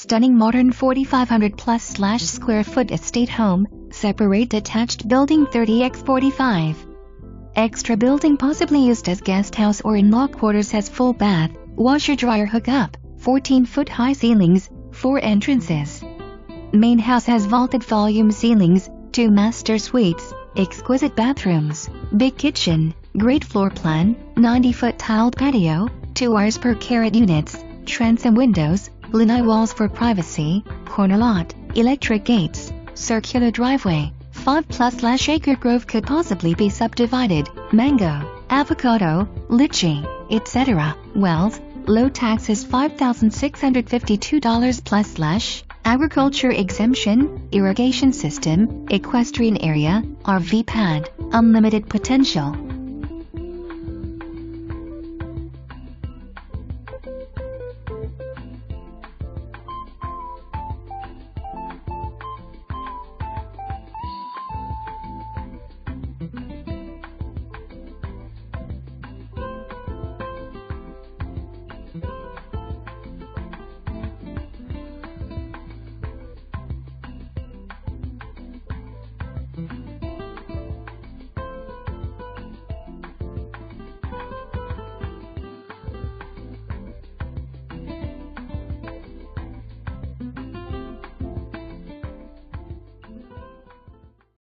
Stunning modern 4,500 plus square foot estate home, separate detached building 30x45. Extra building possibly used as guest house or in-law quarters, has full bath, washer dryer hookup, 14-foot high ceilings, 4 entrances. Main house has vaulted volume ceilings, 2 master suites, exquisite bathrooms, big kitchen, great floor plan, 90-foot tiled patio, 2 hours per carat units, transom windows, lanai walls for privacy, corner lot, electric gates, circular driveway, 5+ acre grove could possibly be subdivided, mango, avocado, lychee, etc. Wealth, low taxes $5,652 agriculture exemption, irrigation system, equestrian area, RV pad, unlimited potential.